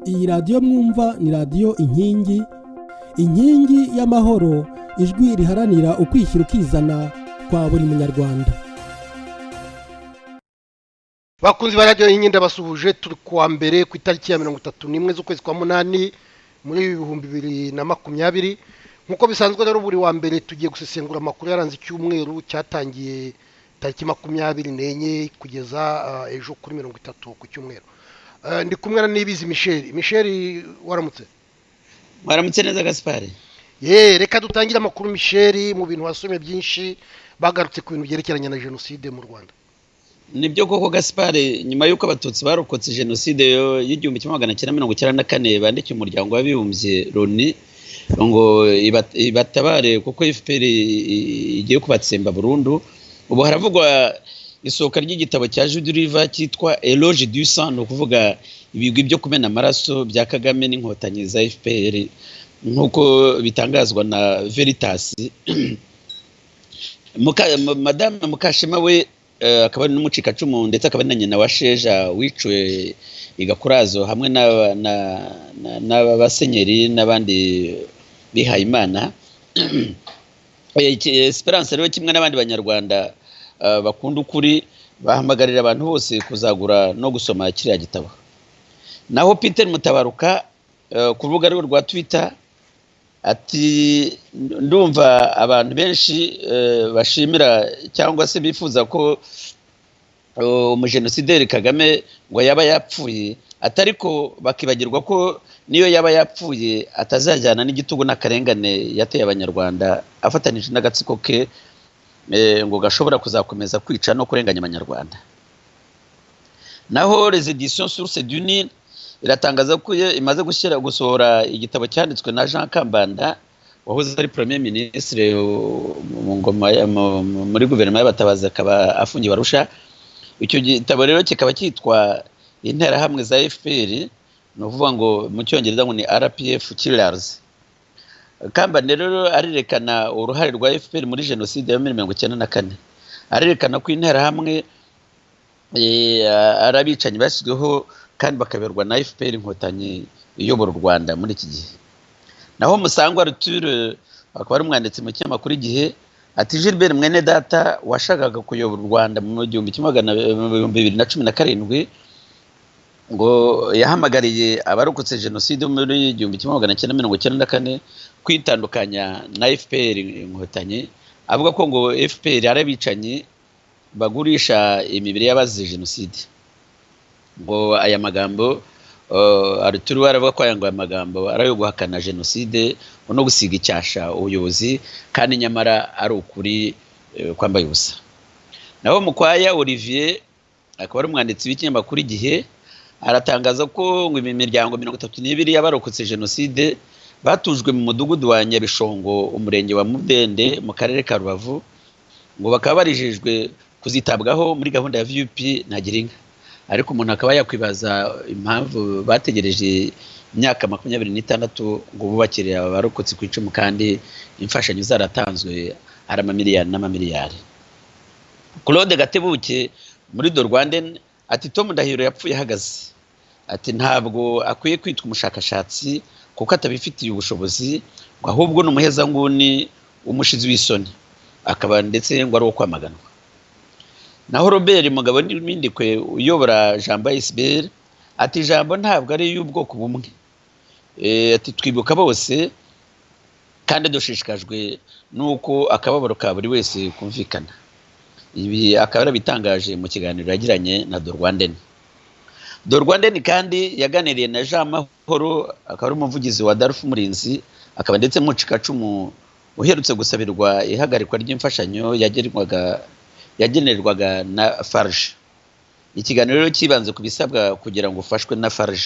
Iyi radiyo mwumva ni radiyo inkingi y'amahoro, ijwi riharanira ukwishyira ukizana kwa buri munyarwanda. Bakunzi ba radiyo inkingi ndabasuhuje, turi kuwa mbere ku itariki ya 31 z'ukwezi kwa munani muri 2020. Nkuko bisanzwe rero buri wa mbere tugiye gusesengura amakuru yaranze icyumweru cyatangiye tariki 24 kugeza ejo kuri 30 ku cyumweru. Ndi kumwe na Nibizi Michel waramutse. Waramutse neza Gaspard. Reka dutangire amakuru Michel, mu bintu wasomye byinshi bagarutse ku bintu byerekeranye na jenoside mu Rwanda. Nibyo koko Gaspard, nyuma yuko abatutsi barokotse jenoside y'igihumbi 1994 bandikiye umuryango w'abibumbye Loni ngo ibatabare kuko FPR igiye kubatsemba burundu. Ubu haravugwa isohoka ry'igitabo cya Jude Riva cyitwa Eloge du Sang, no kuvuga ibigwi byo kumena amaraso bya Kagame n'inkotanyi za FPR nkuko bitangazwa na Veritas. Madame Mukashema we akaba ari n'umucikacumu ndetse akaba na nyina wa Sheja wiciwe igakurazo hamwe n'abasenyeri n'abandi bihaye Imana. Esperance rero kimwe n'abandi banyarwanda bakunda ukuri bahamagarira abantu bose kuzagura no gusoma kiriya gitabo. Naho Peter Mutabaruka ku rubuga rwa Twitter ati ndumva abantu benshi bashimira cyangwa se bifuza ko umujenosideri Kagame ngo yaba yapfuye, atariko bakibagirwa ko niyo yaba yapfuye atazajyana n'igitugu n'akarengane yateye abanyarwanda afatanije n'agatsiko ke ngo gashobora kuzakomeza kwica no kurenganya abanyarwanda. Naho Les Editions Source du Nil iratangaza ko imaze gusohora igitabo cyanditswe na Jean Kambanda wahoze ari Premier Ministre mu ngoma muri guverinoma y'abatabazi, akaba afungiye Arusha. Icyo gitabo rero kikaba cyitwa Interahamwe za FPR, no kuvuga ngo mu cyongereza ngo ni RPF Killers. Kambanda rero arerekana uruhare rwa FPR muri jenoside ya 1994. Arerekana ko Interahamwe arabicanyi bashyizweho kandi bakaberwa na FPR inkotanyi iyobora u Rwanda muri iki gihe. Naho Musangwa Arthur akaba ari umwanditsi mu kinyamakuru Igihe ati Gilbert mwene data washakaga kuyobora u Rwanda mu 2017 ngo yahamagariye abarokotse jenoside muri 1994 kwitandukanya na FPR inkotanyi, avuga ko ngo FPR arabicanyi bagurisha imibiri y'abazize jenoside. Ngo aya magambo Arthur waravuga ko aya magambo arayo guhakana jenoside no gusiga icyasha ubuyobozi kandi nyamara ari ukuri kwambaye ubusa. Naho Mukwaya Olivier akaba ari umwanditsi w'ikinyamakuru Igihe aratangaza ko ngo imiryango 32 y'abarokotse jenoside batujwe mu mudugudu wa Nyabishongo umurenge wa Mudende mu karere ka Rubavu, ngo bakaba barijejwe kuzitabwaho muri gahunda ya VUP na Girinka. Ariko umuntu akaba yakwibaza impamvu bategereje imyaka 26 ngo bubakire abarokotse ku icumu kandi imfashanyo zaratanzwe ari amamiliyari n'amamiliyari. Claude Gatebuke muri The Rwandan ati Tom Ndahiro yapfuye ahagaze, ati ntabwo akwiye kwitwa umushakashatsi kuko atabifitiye ubushobozi, ahubwo n'umuhezanguni umushizi w'isoni, akaba ndetse ngo ari ukwamaganwa. Naho Robert Mugabo n'imindikwe uyobora Jambo SBR ati ijambo ntabwo ari y'ubwoko bumwe, ati twibuka bose kandi dushishikajwe nuko akababaro ka buri wese kumvikana. Ibi akaba bitangaje mu kiganiro yagiranye na The Rwandan. The Rwandan kandi yaganiriye na Jean Mahoro, akaba ari umuvugizi wa Darfu Murinzi, akaba ndetse mucikacumu uherutse gusabirwa ihagarikwa ry'imfashanyo yagenerwaga na FARG. Ikiganiro rero kibanze kubisabwa kugira ngo ufashwe na FARG.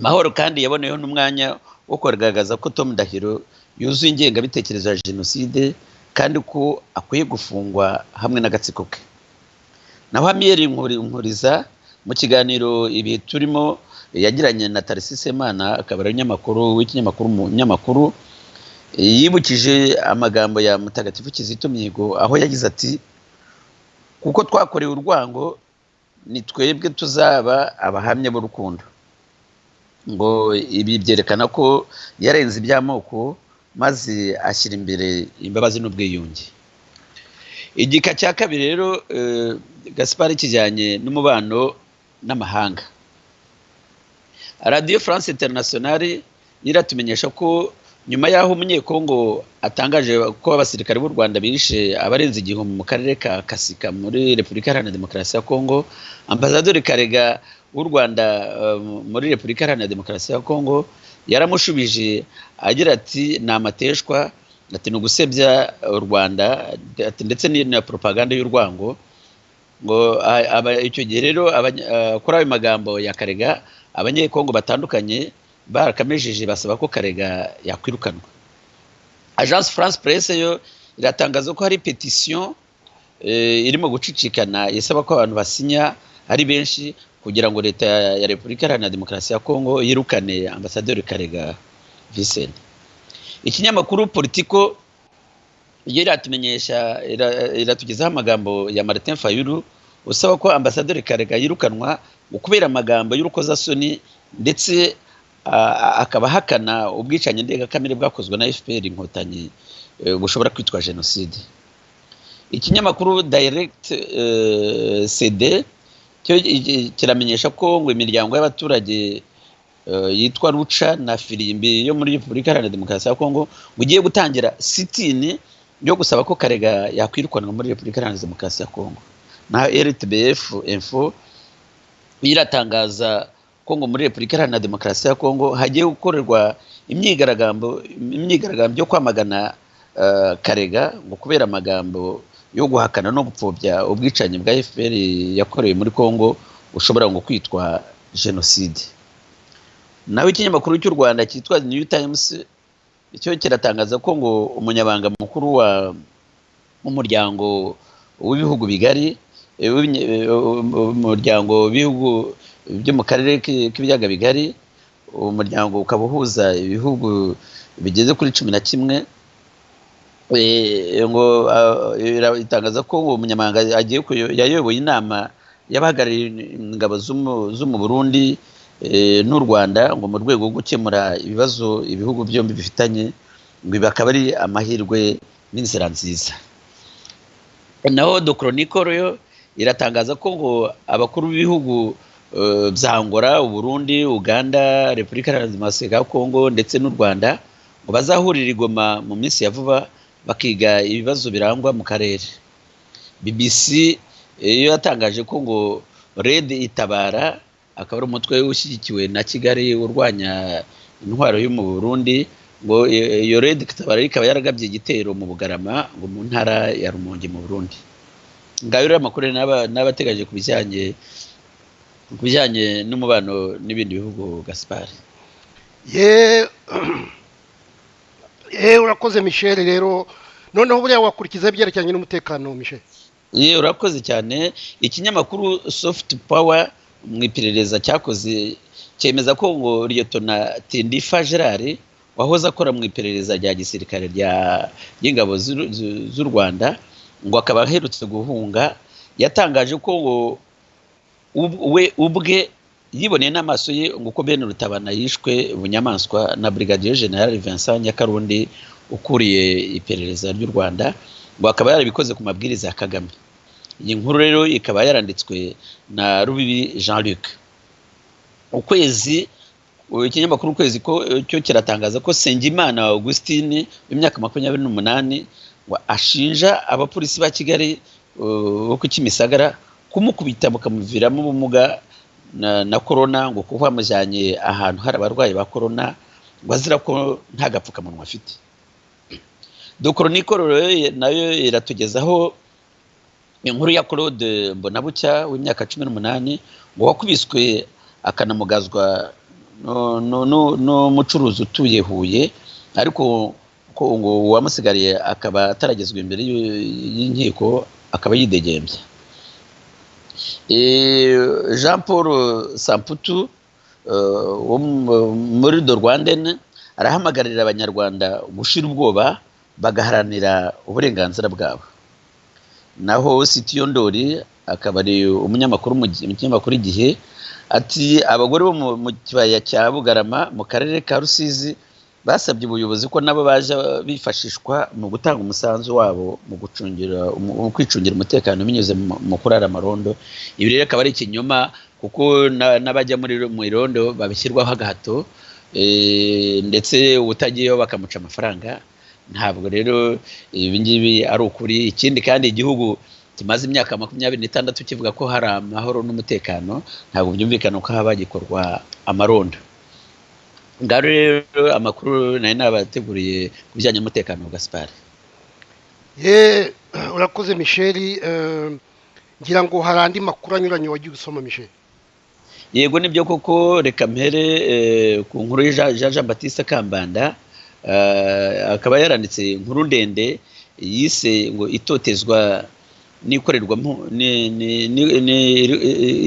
Mahoro kandi yaboneyeho n'umwanya wo kugaragaza ko Tom Ndahiro yuzuye ingengabitekerezo ya jenoside kandi ko akwiye gufungwa hamwe n'agatsiko ke. Naho Amiel Nkuriza mu kiganiro ibi turimo yagiranye na Tarisise Mana, akaba ari umunyamakuru yibukije amagambo ya Mutagatifu Kizito Mihigo aho yagize ati kuko twakorewe urwango ni twebwe tuzaba abahamya b'urukundo. ngo ibi byerekana ko yarenze iby'amoko maze ashyira imbere imbabazi n'ubwiyunge. Igika cya kabiri rero Gaspard kijyanye n'umubano n'amahanga. Radio France Internationale iratumenyesha ko nyuma y'aho umunyekongo atangaje ko abasirikare b'u Rwanda bishe abarenze igihumbi mu karere ka Kasika muri Repubulika Iharanira Demokarasi ya Kongo, Ambasaderi Karega w'u Rwanda muri Repubulika Iharanira Demokarasi ya Kongo yaramushubije agira ati ni amateshwa, ati ni ugusebya u Rwanda, ati ndetse na propaganda y'urwango. Ngo icyo gihe rero kuri ayo magambo ya Karega abanyekongo batandukanye barakamejeje basaba ko Karega yakwirukanwa. Agence France Presse yo iratangaza ko hari petition irimo gucicikana isaba ko abantu basinya ari benshi kugira ngo leta ya Repubulika Iharanira Demokarasi ya Kongo yirukane Ambasaderi Karega Vincent. Ikinyamakuru Politico iratumenyesha iratugezaho amagambo ya Martin Fayulu usaba ko Ambasaderi Karega yirukanwa kubera amagambo y'urukozasoni ndetse akaba hakana ubwicanyi ndengakamere bwakozwe na FPR inkotanyi bushobora kwitwa genocide. Ikinyamakuru Direct CD cyo kiramenyesha ko ngo imiryango y'abaturage yitwa Ruca na Firimbi yo muri Repubulika Iharanira Demokarasi ya Kongo ugiye gutangira sitini yo gusaba ko Karega yakwirukanwa muri Repubulika Iharanira Demokarasi ya Kongo. Na RTBF info iratangaza ko ngo muri Repubulika Iharanira Demokarasi ya Kongo hagiye gukorerwa imyigaragambyo yo kwamagana Karega ngo kubera amagambo yo guhakana no gupfobya ubwicanyi bwa FPR yakorewe muri Kongo ushobora ngo kwitwa genocide. Nawe ikinyamakuru cy'u Rwanda cyitwa New Times icyo kiratangaza ko ngo umunyabanga mukuru wa umuryango w'ibihugu bigari umuryango w'ibihugu byo mu karere k'ibiyaga bigari, umuryango ukaba uhuza ibihugu bigeze kuri 11 ngo itangaza ko uwo munyamabanga agiye yayoboye inama y'abahagarariye ingabo zo mu Burundi n'u Rwanda ngo mu rwego rwo gukemura ibibazo ibihugu byombi bifitanye, ngo bakaba ari amahirwe n'inzira nziza. Naho The Chronicle yo iratangaza ko ngo abakuru b'ibihugu bya Angola, Burundi, Uganda, Repubulika Iharanira Demokarasi ya Kongo ndetse n'u Rwanda ngo bazahurira i Goma mu minsi ya vuba bakiga ibibazo birangwa mu karere. BBC yo yatangaje ko ngo Red Itabara akaba ari umutwe ushyigikiwe na Kigali urwanya intwaro yo mu Burundi, ngo iyo Red Itabara ikaba yaragabye igitero mu Bugarama ngo mu ntara ya Rumonge mu Burundi. Ngayo rero amakuru n'abategaje ku bijyanye n'umubano n'ibindi bihugu. Gaspard urakoze Michel. Rero noneho buriya wakurikiza byerekeranye n'umutekano Michel. Urakoze cyane. Ikinyamakuru Soft Power mu iperereza cyakoze cyemeza ko ngo Lieutenant Tindifa Gerard wahoze akora mu iperereza rya gisirikare y'ingabo z'u Rwanda ngo akaba aherutse guhunga, yatangaje ko ngo we ubwe yiboneye n'amaso ye ngo ko Ben Rutabana yishwe bunyamaswa na Brigadier General Vincent Nyakarundi ukuriye iperereza ry'u Rwanda, ngo akaba yarabikoze ku mabwiriza ya Kagame. Iyi nkuru rero ikaba yaranditswe na Rubibi Jean-Luc. Ikinyamakuru Ukwezi ko cyo kiratangaza ko Sengimana Augustine w'imyaka 28 ngo ashinja abapolisi ba Kigali bo ku Kimisagara kumukubita mukamuviramo ubumuga na corona, ngo kuko amujyanye ahantu hari abarwayi ba corona ngo azira ko nta gapfukamunwa afite. The Chronicle nayo iratugezaho inkuru ya Claude Mbonabucya w'imyaka 18 ngo wakubiswe akanamugazwa n'umucuruzi utuye Huye, ariko ko ngo wamusigariye akaba ataragezwe imbere y'inkiko akaba yidegembye. Jean Paul Samputu muri The Rwandan arahamagarira abanyarwanda gushira ubwoba bagaharanira uburenganzira bwabo. Naho Sitiyo Ndori akaba ari umunyamakuru mu kinyamakuru Igihe ati abagore bo mu kibaya cya Bugarama mu karere ka Rusizi basabye ubuyobozi ko nabo baje bifashishwa mu gutanga umusanzu wabo mu kwicungira umutekano binyuze mu kurara amarondo. Ibi rero akaba ari ikinyoma kuko n'abajya mu irondo babishyirwaho agahato ndetse utagiyeyo bakamuca amafaranga. Ntabwo rero ibi ngibi ari ukuri. Ikindi kandi igihugu kimaze imyaka 26 kivuga ko hari amahoro n'umutekano, ntabwo byumvikana ko haba gikorwa amarondo. Ngaro rero amakuru nari nabateguriye kubijyanye n'umutekano wa Gaspard. Urakoze Michel, ngira ngo hari andi makuru anyuranye wagiye usoma Michel. Yego nibyo koko, reka mpere ku nkuru ya Jean Baptiste Kambanda, akaba yaranditse inkuru ndende yise ngo itotezwa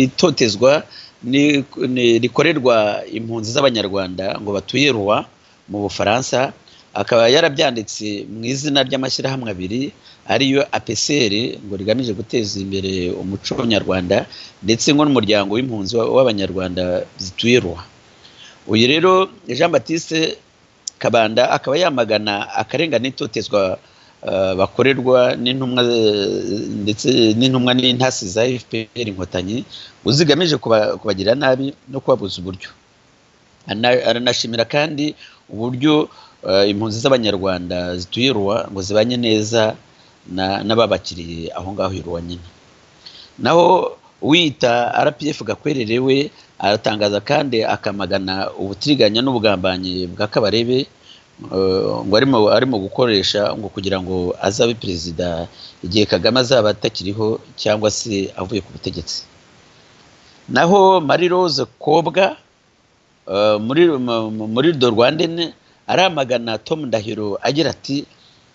itotezwa rikorerwa impunzi z'abanyarwanda ngo batuye Rouen mu Bufaransa. Akaba yarabyanditse mu izina ry'amashyirahamwe abiri ariyo APCR ngo rigamije guteza imbere umuco nyarwanda ndetse ngo n'umuryango w'impunzi w'abanyarwanda zituye Rouen. Uyu rero Jean Baptiste Kabanda akaba yamagana akarengane itotezwa bakorerwa n'intumwa ndetse n'intumwa n'intasi za FPR inkotanyi uzigamije kubagira nabi no kubabuza uburyo. Aranashimira kandi uburyo impunzi z'abanyarwanda zituye Rouen ngo zibanye neza n'ababakiriye aho ngaho i Rouen nyine. Naho wita RPF Gakwererewe aratangaza kandi akamagana ubutiriganya n'ubugambanyi bwa Kabarebe ngo arimo gukoresha ngo kugira ngo azabe perezida igihe Kagame azaba atakiriho cyangwa se avuye ku butegetsi. Naho Marie Rose Kobwa muri Do Rwandene aramagana Tom Ndahiro agira ati,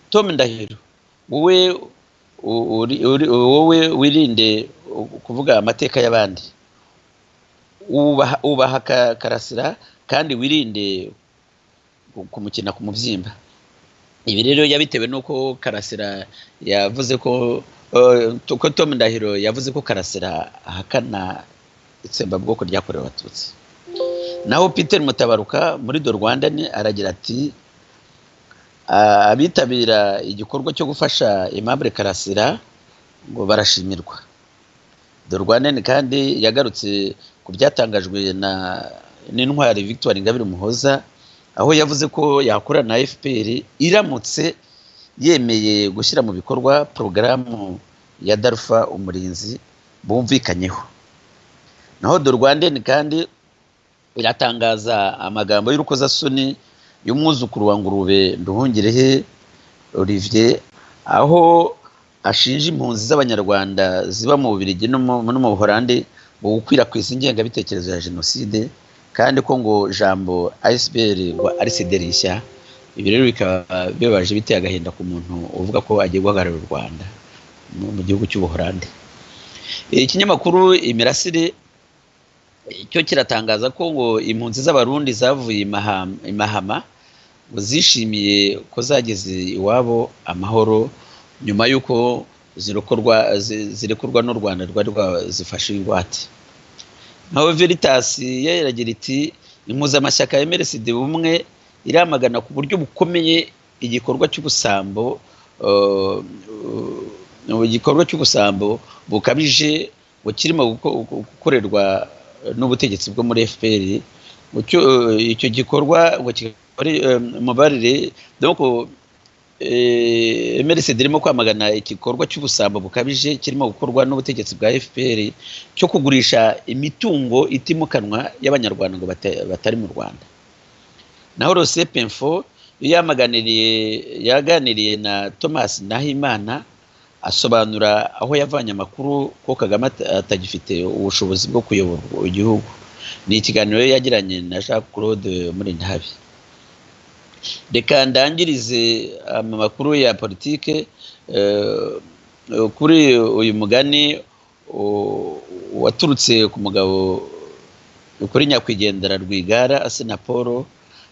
Tom Ndahiro wowe wirinde kuvuga amateka y'abandi, ubaha Karasira kandi wirinde kumukina ku mubyimba. Ibi rero yabitewe nuko Karasira yavuze ko Tom Ndahiro yavuze ko Karasira ahakana itsembabwoko ryakorewe Abatutsi. Naho Peter Mutabaruka muri Do Rwandene aragira ati, abitabira igikorwa cyo gufasha Aimable Karasira ngo barashimirwa. Do Rwandene kandi yagarutse ku byatangajwe n'intwari Victoire Ingabire Umuhoza, aho yavuze ko yakora na FPR iramutse yemeye gushyira mu bikorwa porogaramu ya Darfa Umurinzi bumvikanyeho. Naho Do Rwandene kandi iratangaza amagambo y'urukozasoni y'umwuzukuru wa Ngurube Nduhungirehe Olivier, aho ashinja impunzi z'abanyarwanda ziba mu Bubiligi no mu Buholandi gukwirakwiza ingengabitekerezo ya jenoside, kandi ko ngo jambo iceberg ngo ari siderishya. Ibi rero bikaba bibaje biteye agahinda ku muntu uvuga ko agiye guhagararira u Rwanda mu gihugu cy'Ubuholandi. Ikinyamakuru Imirasire cyo kiratangaza ko ngo impunzi z'abarundi zavuye i Mahama ngo zishimiye ko zageze iwabo amahoro nyuma y'uko zirekurwa n'u Rwanda rwari rwazifashe ingwate. Naho Veritas yaragira iti, impuzamashyaka ya MRCD Ubumwe iramagana ku buryo bukomeye igikorwa cy'ubusambo bukabije ngo kirimo gukorerwa n'ubutegetsi bwo muri FPR. Icyo gikorwa ngo mubarire donc MRCD irimo kwamagana igikorwa cy'ubusambo bukabije kirimo gukorwa n'ubutegetsi bwa FPR cyo kugurisha imitungo itimukanwa y'abanyarwanda ngo batari mu Rwanda. Naho Rosepe Info yaganiriye na Thomas Nahimana asobanura aho yavanye amakuru ko Kagame atagifite ubushobozi bwo kuyobora igihugu. Ni ikiganiro yagiranye na Jean Claude Murindahabi. Reka ndangirize amakuru ya politike kuri uyu mugani waturutse ku mugabo kuri nyakwigendera Rwigara Asena Paul,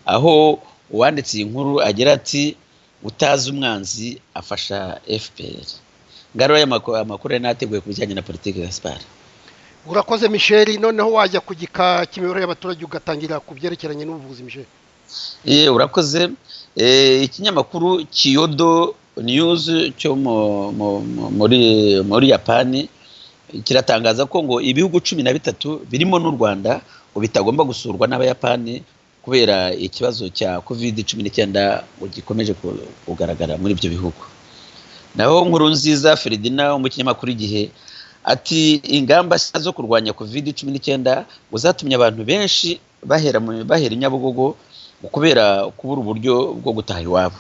aho uwanditse iyi nkuru agira ati, utazi umwanzi afasha FPR. Ngaro y'amakuru nateguye ku bijyanye na politike Gaspard. urakoze Michel, noneho wajya ku gika cy'imibereho y'abaturage ugatangira ku byerekeranye n'ubuvuzi Michel. Urakoze. Ikinyamakuru Kyodo News cyo muri Japani kiratangaza ko ngo ibihugu 13 birimo n'u Rwanda ngo bitagomba gusurwa n'abayapani kubera ikibazo cya COVID-19 ngo gikomeje kugaragara muri ibyo bihugu. Naho Nkurunziza Ferdinand mu kinyamakuru Igihe ati ingamba zo kurwanya COVID-19 ngo zatumye abantu benshi bahera Nyabugogo kubera kubura uburyo bwo gutaha iwabo.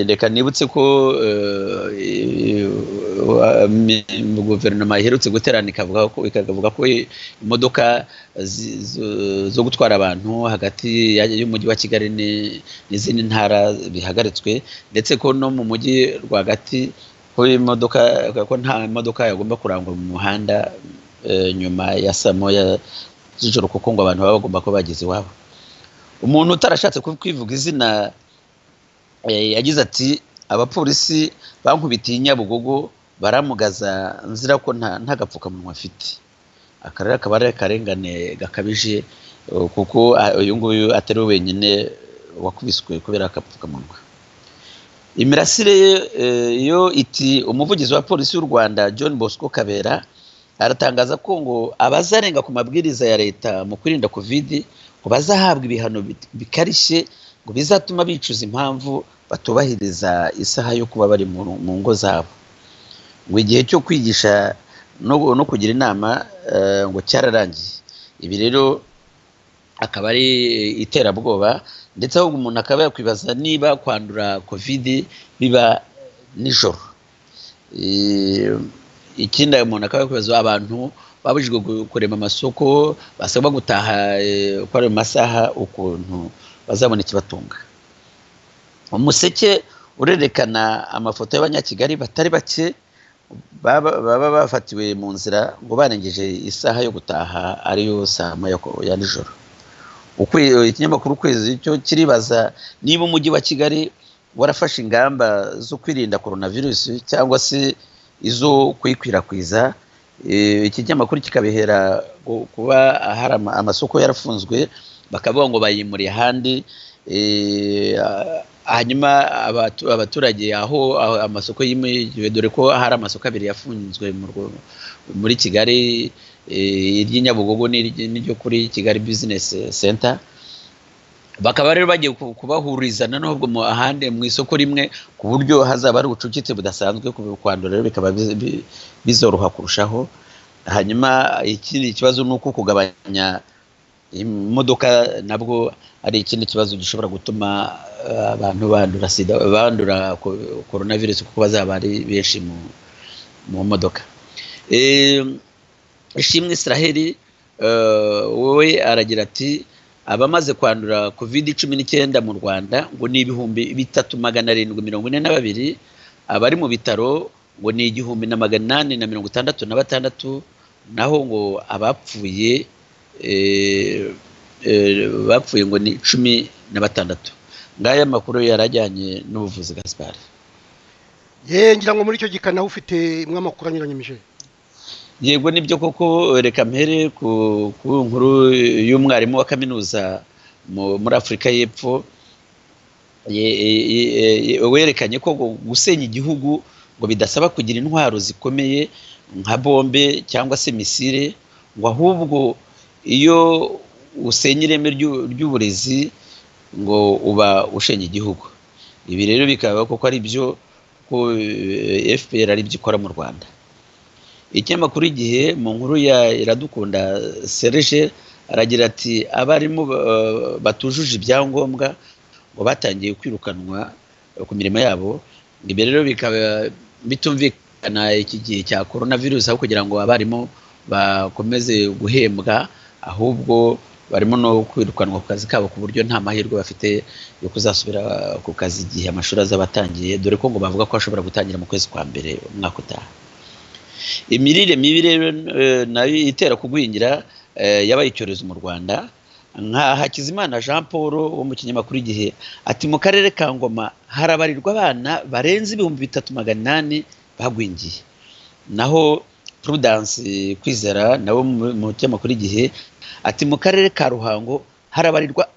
Reka nibutse ko guverinoma iherutse guterana ikavuga ko imodoka zo gutwara abantu hagati y'umujyi wa Kigali n'izindi ntara bihagaritswe, ndetse ko no mu mujyi rwagati ko nta modoka yagomba kurangwa mu muhanda nyuma ya saa moya z'ijoro, kuko ngo abantu baba bagomba kuba bageze iwabo. Umuntu utarashatse kwivuga izina yagize ati abapolisi bankubitiye Nyabugogo baramugaza nzira ko nta gapfukamunwa afite. Akarere akaba ari akarengane gakabije kuko uyu nguyu atari wenyine wakubiswe kubera agapfukamunwa. Imirasire yo iti umuvugizi wa polisi y'u Rwanda John Bosco Kabera aratangaza ko ngo abazarenga ku mabwiriza ya leta mu kwirinda COVID ngo bazahabwa ibihano bikarishye ngo bizatuma bicuza impamvu batubahiriza isaha yo kuba bari mu ngo zabo. Ngo igihe cyo kwigisha no kugira inama ngo cyararangiye. Ibi rero akaba ari iterabwoba, ndetse ahubwo umuntu akaba yakwibaza niba kwandura COVID biba nijoro. Ikindi umuntu akaba yakwibaza abantu babujijwe kurema amasoko basabwa gutaha kwa mu masaha ukuntu bazabona ikibatunga. Umuseke urerekana amafoto y'abanyakigali batari bake baba bafatiwe mu nzira ngo barengeje isaha yo gutaha ariyo saa moya ya nijoro. Ikinyamakuru Ukwezi cyo kiribaza niba umujyi wa Kigali warafashe ingamba zo kwirinda coronavirus cyangwa se izo kuyikwirakwiza. Iki kinyamakuru kikabihera kuba hari amasoko yarafunzwe bakavuga ngo bayimuriye ahandi, hanyuma abaturage aho amasoko yimuye, dore ko hari amasoko abiri yafunzwe muri Kigali, iry'Inyabugogo n'iryo kuri Kigali Business Center. Bakaba rero bagiye kubahuriza n'ubwo mu ahandi mu isoko rimwe ku buryo hazaba ari ubucucitse budasanzwe kwandura, rero bikaba bizoroha kurushaho. Hanyuma ikindi kibazo ni uko kugabanya imodoka nabwo ari ikindi kibazo gishobora gutuma abantu bandura coronavirus kuko bazaba ari benshi mu modoka. Ishimwe Israel wowe aragira ati abamaze kwandura COVID-19 mu Rwanda ngo ni 3,742, abari mu bitaro ngo ni 1,866, naho ngo abapfuye bapfuye ngo ni 16. Ngaya makuru yarajyanye n'ubuvuzi Gaspard. Ngira ngo muri icyo gikana ufite imwe amakuru anyuranye Michel. Yego nibyo koko, reka mpere ku nkuru y'umwarimu wa kaminuza muri Afurika y'Epfo werekanye ko gusenya igihugu ngo bidasaba kugira intwaro zikomeye nka bombe cyangwa se misile, ngo ahubwo iyo usenya ireme ry'uburezi ngo uba ushenye igihugu. Ibi rero bikaba koko ari byo ko FPR ari byikora mu Rwanda. Ikinyamakuru Igihe mu nkuru ya Iradukunda Serge aragira ati abarimu batujuje ibyangombwa ngo batangiye kwirukanwa ku mirimo yabo. Ibi rero bikaba bitumvikana iki gihe cya coronavirus, aho kugira ngo abarimu bakomeze guhembwa ahubwo barimo no kwirukanwa ku kazi kabo ku buryo nta mahirwe bafite yo kuzasubira ku kazi igihe amashuri azaba atangiye, dore ko ngo bavuga ko ashobora gutangira mu kwezi kwa mbere umwaka utaha. Imirire mibi rero nayo itera kugwingira yabaye icyorezo mu Rwanda. Nka Hakizimana Jean Paul wo mu kinyamakuru Igihe ati mu karere ka Ngoma harabarirwa abana barenze 3,800 bagwingiye, naho Prudence Kwizera nawe mu cyamakuru Igihe ati mu karere ka Ruhango harabarirwa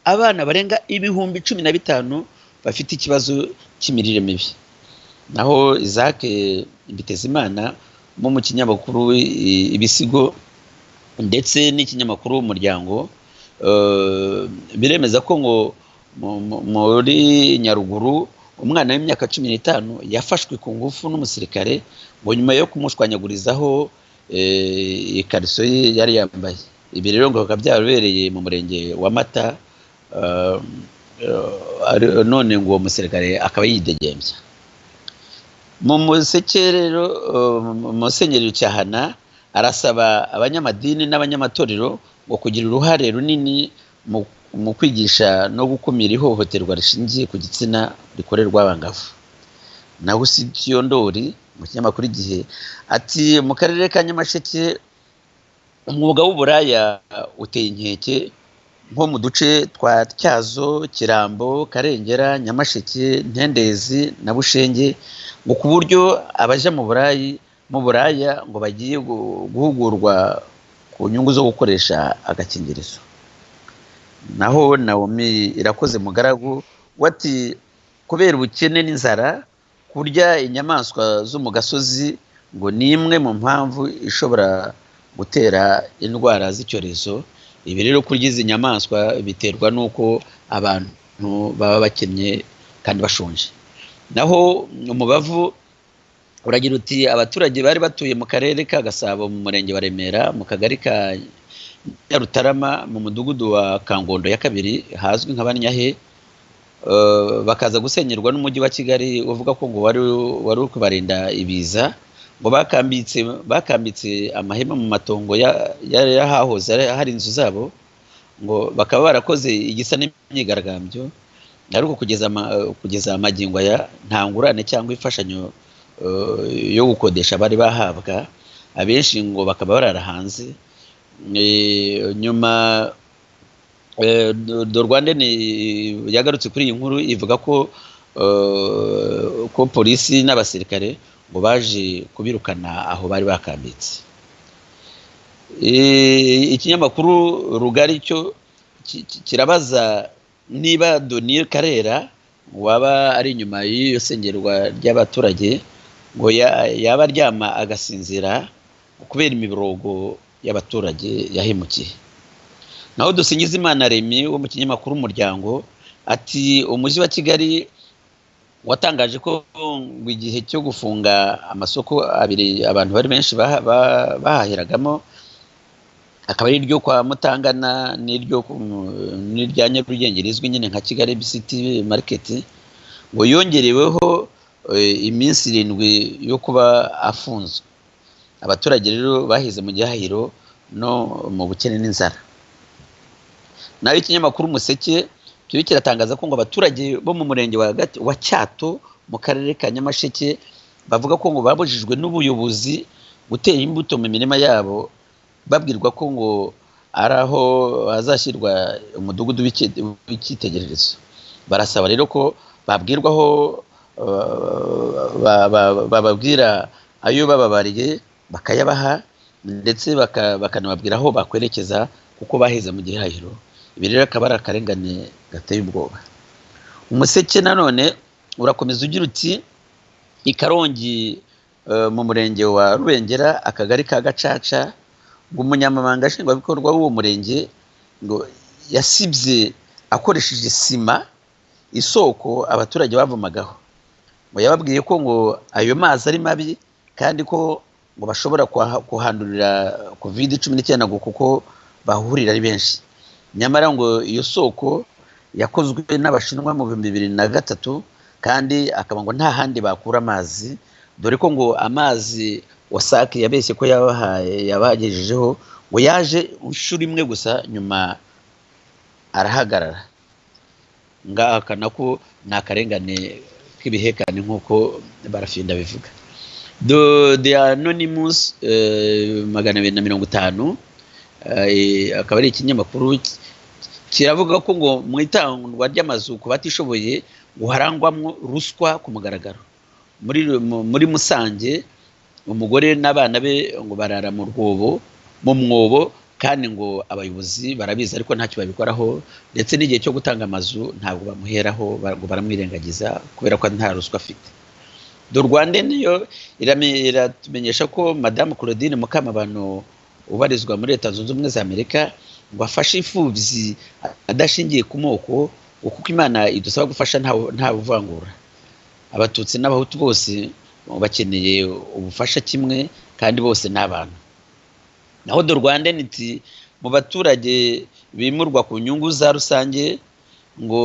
abana barenga 15,000 bafite ikibazo cy'imirire mibi. Naho Isaac Mbitezimana mu kinyamakuru Ibisigo ndetse n'ikinyamakuru Umuryango biremeza ko ngo muri Nyaruguru umwana w'imyaka 15 yafashwe ku ngufu n'umusirikare ngo nyuma yo kumushwanyagurizaho ikariso ye yari yambaye. Ibi rero ngo byabereye mu murenge wa Mata, none ngo uwo musirikare akaba yidegembya. Mu Museke rero Musenyeri Cyahana arasaba abanyamadini n'abanyamatorero ngo kugira uruhare runini mu kwigisha no gukumira ihohoterwa rishingiye ku gitsina rikorerwa abangavu. Naho Sidiyo Ndori mu kinyamakuru Igihe ati mu karere ka Nyamasheke umwuga w'uburaya uteye inkeke nko mu duce twa Tyazo, Kirambo, Karengera, Nyamasheke, Ntendezi na Bushenge ngo ku buryo abaje mu buraya ngo bagiye guhugurwa ku nyungu zo gukoresha agakingirizo. Naho Naomi Irakoze Mugaragu wati kubera ubukene n'inzara kurya inyamaswa zo mu gasozi ngo ni imwe mu mpamvu ishobora gutera indwara z'icyorezo. Ibi rero kurya izi nyamaswa biterwa nuko abantu baba bakennye kandi bashonje. Naho Umubavu uragira uti abaturage bari batuye mu karere ka Gasabo mu murenge wa Remera mu kagari ka Nyarutarama mu mudugudu wa Kangondo ya kabiri hazwi nka Banyahe bakaza gusenyerwa n'umujyi wa Kigali uvuga ko ngo wari kubarinda ibiza, ngo bakambitse amahema mu matongo yahahoze hari inzu zabo, ngo bakaba barakoze igisa n'imyigaragambyo ariko kugeza amagingo aya nta ngurane cyangwa imfashanyo yo gukodesha bari bahabwa, abenshi ngo bakaba barara hanze. Nyuma do Rwanda yagarutse kuri iyi nkuru ivuga ko polisi n'abasirikare ngo baje kubirukana aho bari bakambitse. Ikinyamakuru Rugari cyo kirabaza niba Donier Karera waba ari inyuma y'iyo sengerwa ry'abaturage ngo yaba aryama agasinzira kubera imiborogo y'abaturage yahemukiye. Naho Dusingizimana Remy wo mu kinyamakuru Umuryango ati umujyi wa Kigali watangaje ko igihe cyo gufunga amasoko abiri abantu bari benshi bahahiragamo akaba ari iryo kwa Mutangana n'irya Nyarugenge rizwi nyine nka Kigali City Market, ngo yongereweho iminsi 7 yo kuba afunzwe. Abaturage rero bahize mu gihahiro no mu bukene n'inzara. Naho ikinyamakuru Umuseke cyo kiratangaza ko ngo abaturage bo mu murenge wa Cyato mu karere ka Nyamasheke bavuga ko ngo babujijwe n'ubuyobozi gutera imbuto mu mirima yabo, babwirwa ko ngo araho hazashyirwa umudugudu w'icyitegererezo. Barasaba rero ko babwirwaho bababwira ayo bababariye bakayabaha ndetse bakanababwira aho bakwerekeza kuko baheze mu gihahiro. Ibi rero akaba ari akarengane gateye ubwoba. Umuseke nanone urakomeza ugira uti i Karongi mu murenge wa Rubengera akagari ka Gacaca ngo umunyamabanga nshingwabikorwa w'uwo murenge ngo yasibye akoresheje sima isoko abaturage bavumagaho, ngo yababwiye ko ngo ayo mazi ari mabi kandi ko ngo bashobora kuhandurira COVID-19 kuko bahurira ari benshi. Nyamara ngo iyo soko yakozwe n'Abashinwa mu 2003 kandi akaba ngo nta handi bakura amazi, dore ko ngo amazi wasake yabeshye ko yabagejejeho ngo yaje inshuro imwe gusa nyuma arahagarara. Ngaka nako nakarengane k'ibihekane nkuko Barafinda bivuga. The Anonymous 250 akaba ari ikinyamakuru kiravuga ko ngo mu itangwa ry'amazu ku batishoboye guharangwamo ruswa ku mugaragaro muri Musange umugore n'abana be ngo barara mu mwobo kandi ngo abayobozi barabizi ariko ntacyo babikoraho, ndetse n'igihe cyo gutanga amazu ntabwo bamuheraho, ngo baramwirengagiza kubera ko nta ruswa afite. The Rwanda niyo iratumenyesha ko Madame Claudine Mukamabano ubarizwa muri Leta Zunze Ubumwe za Amerika ngo afashe imfubyi adashingiye ku moko, kuko Imana idusaba gufasha nta buvangura. Abatutsi n'abahutu bose bakeneye ubufasha kimwe kandi bose n'abantu. Naho The Rwanda niti mu baturage bimurwa ku nyungu za rusange ngo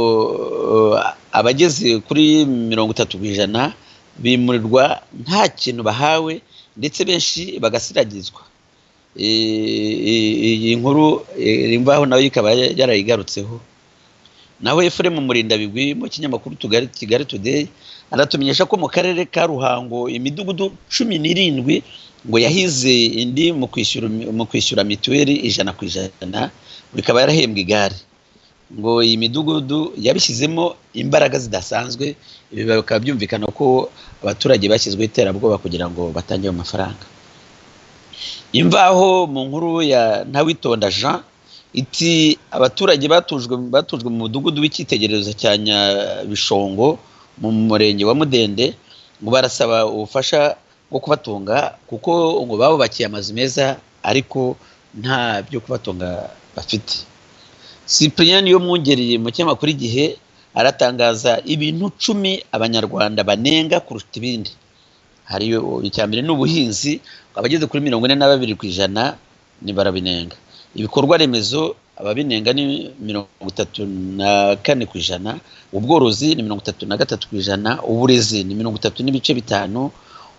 abageze kuri 30% bimurirwa nta kintu bahawe, ndetse benshi bagasiragizwa. Iyi nkuru imvaho nawe ikaba yarayigarutseho. Naho Ephraim Murindabigwi mu kinyamakuru Kigali Today aratumenyesha ko mu karere ka Ruhango imidugudu 17 ngo yahize indi mu kwishyura mituweli 100%, bikaba yarahembwe igare. Ngo iyi midugudu yabishyizemo imbaraga zidasanzwe, ibi bikaba byumvikana ko abaturage bashyizweho iterabwoba kugira ngo batange ayo mafaranga. Imvaho mu nkuru ya Ntawitonda Jean iti abaturage batujwe mu mudugudu w'icyitegererezo cya Nyabishongo mu murenge wa Mudende ngo barasaba ubufasha bwo kubatunga, kuko ngo babubakiye amazu meza ariko nta byo kubatunga bafite. Cyprien yo mwungeriye mu kinyamakuru Igihe aratangaza ibintu 10 abanyarwanda banenga kuruta ibindi. Hari icyambere n'ubuhinzi, abageze kuri 42% ni barabinenga. Ibikorwa remezo ababinenga ni 34%, ubworozi ni 33%, uburezi ni 33.5%,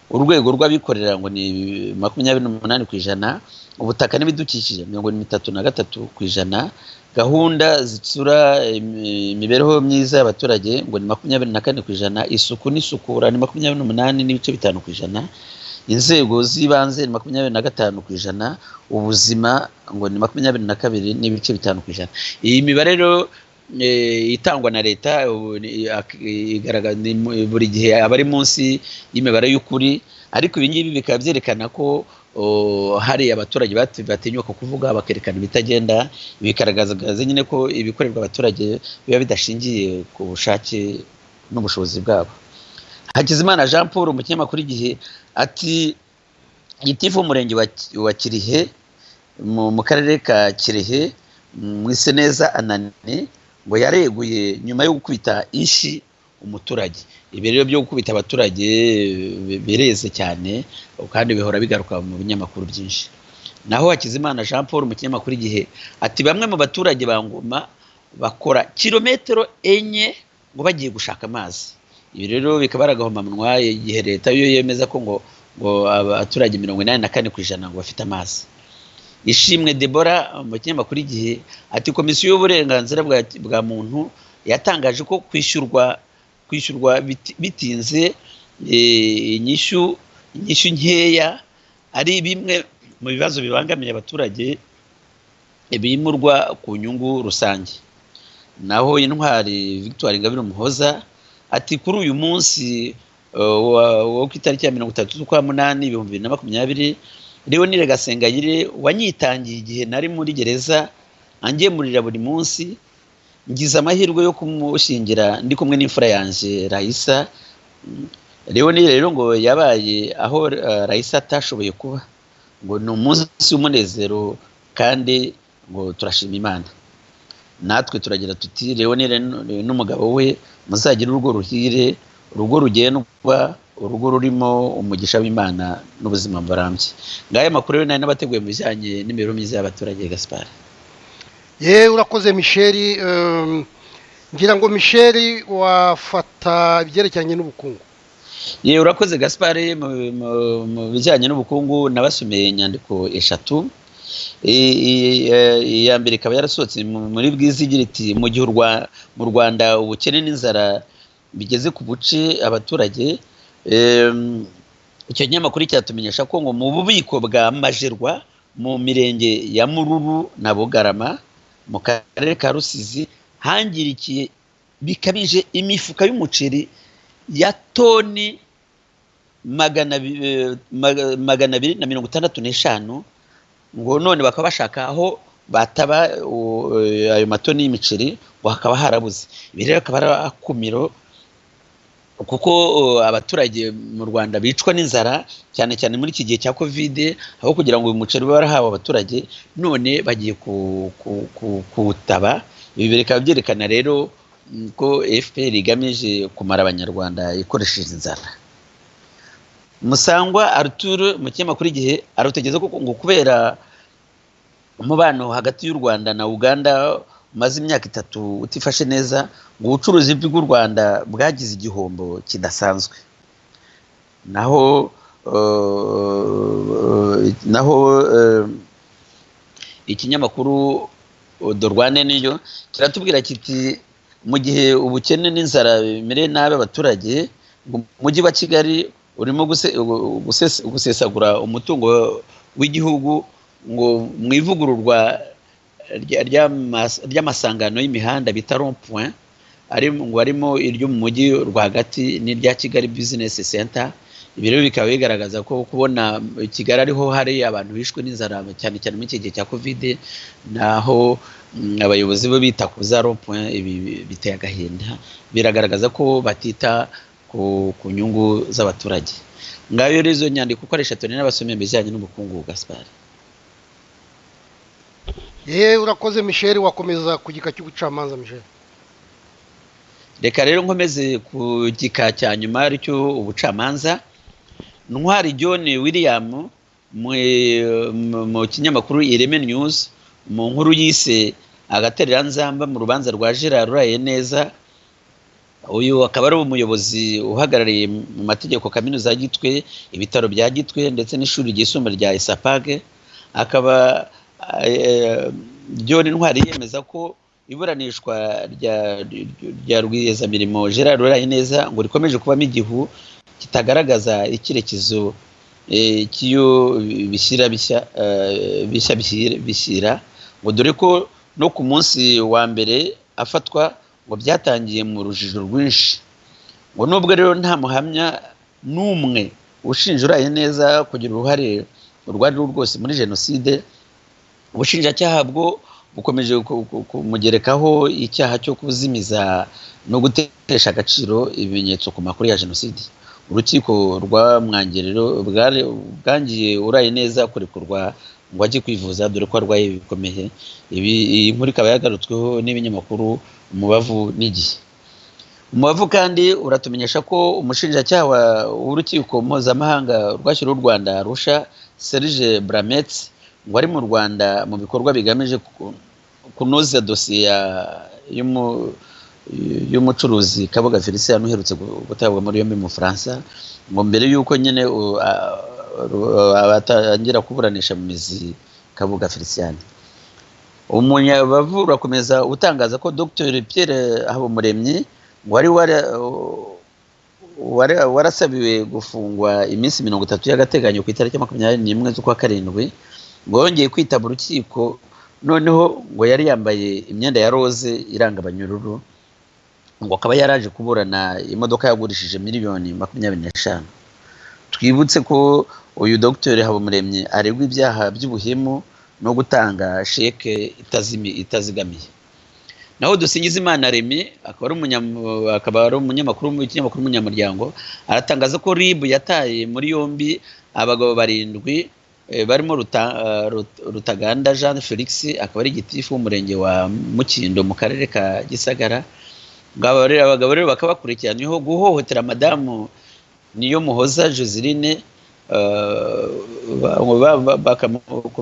urwego rw'abikorera ngo ni 28%, ubutaka n'ibidukikije 33%, gahunda zitsura imibereho myiza y'abaturage ngo ni 24%, isuku n'isukura ni 28.5%, inzego z'ibanze ni 25%, ubuzima ngo ni 22.5%. Iyi mibare rero itangwa na leta igaragaza buri gihe abari munsi y'imibare y'ukuri, ariko ibi ngibi bikaba byerekana ko hari abaturage batinyuka kuvuga bakerekana ibitagenda, bigaragaza nyine ko ibikorerwa abaturage biba bidashingiye ku bushake n'ubushobozi bwabo. Hakizimana Jean Paul mu kinyamakuru Igihe ati gitifu umurenge wa Kirehe mu karere ka Kirehe Mwiseneza Anane ngo yareguye nyuma yo gukubita inshi umuturage. Ibi rero byo gukubita abaturage bireze cyane kandi bihora bigaruka mu binyamakuru byinshi. Naho Hakizimana Jean Paul mu kinyamakuru Igihe ati bamwe mu baturage bangoma bakora kilometero 4 ngo bagiye gushaka amazi. Ibi rero bikaba aragahomamunwa igihe leta yo yemeza ko ngo abaturage 84% ngo bafite amazi. Ishimwe Deborah mu kinyamakuru Igihe ati komisiyo y'uburenganzira bwa muntu yatangaje ko kwishyurwa bitinze inyishu nkeya ari bimwe mu bibazo bibangamiye abaturage bimurwa ku nyungu rusange. Naho Intwari Victoire Ingabire Umuhoza ati kuri uyu munsi wo ku itariki ya 30 z'ukwa munani 2020 Leonire Gasengayire wanyitangiye igihe nari muri gereza angemurira buri munsi, ngize amahirwe yo kumushingira ndi kumwe n'imfura yanje Raisa. Leonire rero ngo yabaye aho Raisa atashoboye kuba, ngo ni umunsi w'umunezero kandi ngo turashima Imana. Natwe turagira tuti Leonire n'umugabo we muzagira urugo ruhire, urugo rugendwa, urugo rurimo umugisha w'Imana n'ubuzima burambye. Ngaye makuru yo nari nabateguye mu bijyanye n'imibereho myiza y'abaturage. Gaspard urakoze Michel. Ngira ngo Michel wafata ibyerekeranye n'ubukungu. Urakoze Gaspard. Mu bijyanye n'ubukungu nabasomeye inyandiko 3. Iya mbere ikaba yarasohotse muri Bwizigira iti mu gihe mu Rwanda ubukene n'inzara bigeze ku buce abaturage. Icyo kinyamakuru cyatumenyesha ko ngo mu bubiko bwa Majerwa mu mirenge ya Mururu na Bugarama mu karere ka Rusizi hangirikiye bikabije imifuka y'umuceri ya toni 265 ngo none bakaba bashaka aho bataba ayo matoni y'imiceri ngo hakaba harabuze. Ibi rero akaba ari akumiro kuko abaturage mu Rwanda bicwa n'inzara cyane cyane muri iki gihe cya Covid, aho kugira ngo uyu muceri barahawe abaturage none bagiye kuwutaba. Ibi bikaba byerekana rero ko FPR igamije kumara abanyarwanda ikoresheje inzara. Musangwa Arthur mu kinyamakuru Igihe arutegeza ko ngo kubera umubano hagati y'u Rwanda na Uganda umaze imyaka 3 utifashe neza, ngo ubucuruzi bw'u Rwanda bwagize igihombo kidasanzwe. Naho ikinyamakuru The Rwanda niyo kiratubwira kiti mu gihe ubukene n'inzara bimereye nabi abaturage, mu mujyi wa Kigali urimo gusesagura umutungo w'igihugu ngo mu ivugururwa ry'amasangano y'imihanda bita rond-point, ngo harimo iryo mu mujyi rwagati n'irya Kigali Business Center. Ibi rero bikaba bigaragaza ko kubona Kigali ariho hari abantu bishwe n'inzara cyane cyane muri iki gihe cya Covid, naho abayobozi bo bita ku za rond-point, ibi biteye agahinda, biragaragaza ko batita ku nyungu z'abaturage. Ngayo rero izo nyandiko ukoresha tone n'abasomye bijyanye n'ubukungu. Gaspard, urakoze Michel, wakomeza ku gika cy'ubucamanza. Michel, reka rero nkomeze ku gika cya nyuma aricyo ubucamanza. Ntwari John William mu kinyamakuru Ireme News mu nkuru yise agatereranzamba mu rubanza rwa Gerard Urayeneza. Uyu akaba ari umuyobozi uhagarariye mu mategeko kaminuza ya Gitwe, ibitaro bya Gitwe ndetse n'ishuri ryisumbuye rya Isapage. Akaba John Ntwari yemeza ko iburanishwa rya rwiyezamirimo Gerard Urayeneza ngo rikomeje kubamo igihu kitagaragaza icyerekezo cy'iyo bishyira ngo dore ko no ku munsi wa mbere afatwa ngo byatangiye mu rujijo rwinshi. Ngo nubwo rero nta muhamya n'umwe ushinja Urayeneza kugira uruhare urwo ari rwo rwose muri jenoside, ubushinjacyaha bwo bukomeje kumugerekaho icyaha cyo kuzimiza no gutesha agaciro ibimenyetso ku makuru ya jenoside. Urukiko rwamwangerero bwangiye Urayeneza kurekurwa ngo ajye kwivuza dore ko arwaye bikomeye. Iyi nkuru ikaba yagarutsweho n'ibinyamakuru Umubavu n'Igihe. Umubavu kandi uratumenyesha ko umushinjacyaha w'urukiko mpuzamahanga rwashyiriweho u Rwanda Arusha, Serge Bramets, ngo ari mu Rwanda mu bikorwa bigamije kunoza dosiye y'umucuruzi Kabuga Felicien uherutse gutabwa muri yombi mu Faransa, ngo mbere y'uko nyine abatangira kuburanisha mu mizi Kabuga Felicien. Umunyabavu urakomeza utangaza ko Dr Pierre Habumuremyi ngo warasabiwe gufungwa iminsi 30 y'agateganyo ku itariki 21 z'ukwa karindwi, ngo yongeye kwitaba urukiko. Noneho ngo yari yambaye imyenda ya rose iranga abanyururu, ngo akaba yaraje kuburana imodoka yagurishije miliyoni 25. Twibutse ko uyu Dr Habumuremyi aregwa ibyaha by'ubuhemu no gutanga sheke itazigamiye. Naho Dusingizimana Remy akaba ari umunyamakuru mu kinyamakuru Umunyamuryango, aratangaza ko RIB yataye muri yombi abagabo 7 barimo Rutaganda Jean Felix, akaba ari gitifu w'umurenge wa Mukindo mu karere ka Gisagara. Abagabo rero bakaba bakurikiranyweho guhohotera madamu Niyomuhoza Joseline,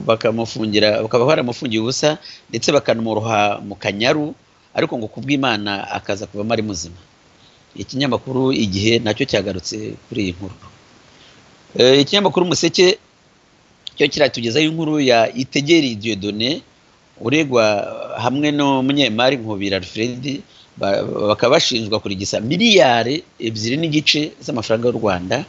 bakamufungira, bakaba baramufungiye ubusa ndetse bakanamuroha mu Kanyaru, ariko ngo kubw'Imana akaza kuvamo ari muzima. Ikinyamakuru Igihe nacyo cyagarutse kuri iyi nkuru. Ikinyamakuru Umuseke cyo kiratugezaho inkuru ya Itegeri Dieudonné uregwa hamwe n'umunyemari Nkubira Alfred, bakaba bashinjwa kurigisa miliyari 2.5 z'amafaranga y'u Rwanda.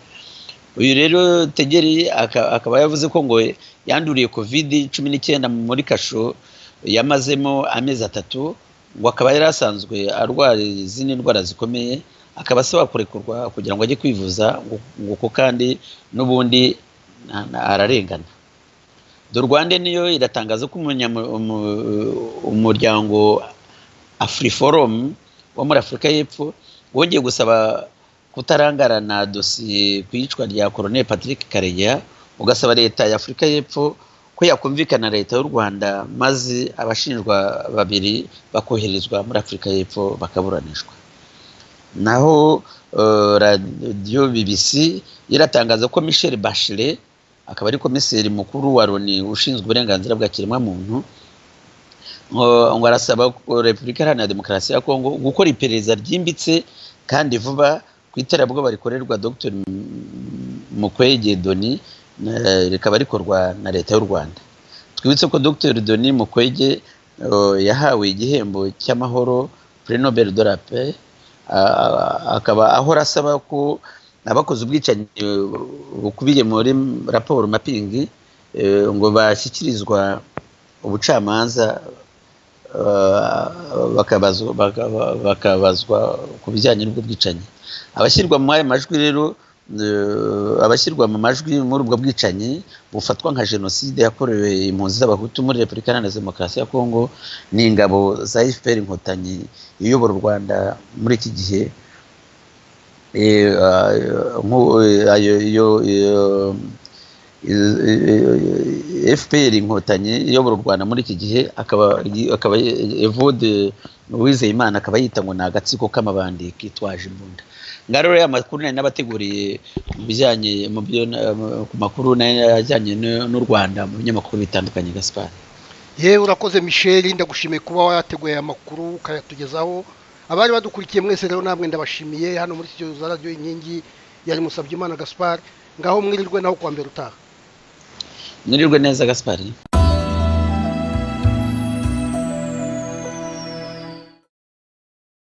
Uyu rero Tegeri akaba yavuze ko ngo yanduriye Covid-19 muri kasho yamazemo amezi 3, ngo akaba yari asanzwe arwara izindi ndwara zikomeye, akaba asaba kurekurwa kugira ngo ajye kwivuza ngo kandi n'ubundi ararengana. The Rwanda niyo iratangaza ko umuryango AfriForum wo muri Afurika y'Epfo wongeye gusaba kutarangara na dosiye ku iyicwa rya Colonel Patrick Karegeya, ugasaba leta ya Afurika y'Epfo ko yakumvikana leta y'u Rwanda maze abashinjwa babiri bakoherezwa muri Afurika y'Epfo bakaburanishwa. Naho radio BBC iratangaza ko Michelle Bachelet akaba ari komiseri mukuru wa Loni ushinzwe uburenganzira bwa kiremwamuntu ngo arasaba Repubulika Iharanira Demokarasi ya Kongo gukora iperereza ryimbitse kandi vuba ku iterabwoba rikorerwa Dr Mukwege Doni rikaba rikorwa na leta y'u Rwanda. Twibutse ko Dr Doni Mukwege yahawe igihembo cy'amahoro Prix Nobel de la Paix, akaba ahora asaba ko abakoze ubwicanyi bukubiye muri raporo mapping ngo bashyikirizwa ubucamanza bakabazwa ku bijyanye n'ubwo bwicanyi. Abashyirwa mu majwi rero abashyirwa mu majwi muri ubwo bwicanyi bufatwa nka jenoside yakorewe impunzi z'abahutu muri Repubulika Iharanira Demokarasi ya Kongo ni ingabo za FPR Inkotanyi iyobora u Rwanda muri iki gihe. FPR Inkotanyi iyobora u Rwanda muri iki gihe akaba Evode Uwizeyimana akaba yita ngo ni agatsiko k'amabandi kitwaje imbunda. Ngaro ya makuru n'abateguriye mu bijyanye ku makuru n'ajyanye n'u Rwanda mu binyamakuru bitandukanye. Gaspard, urakoze Michel, ndagushimiye kuba wateguye amakuru ukayatugezaho. Abari badukurikiye mwese rero namwe ndabashimiye. Hano muri studio za Radio Inkingi yari Musabyimana Gaspard. Ngaho mwirirwe naho kwa mbere utaha. Mwirirwe neza Gaspard.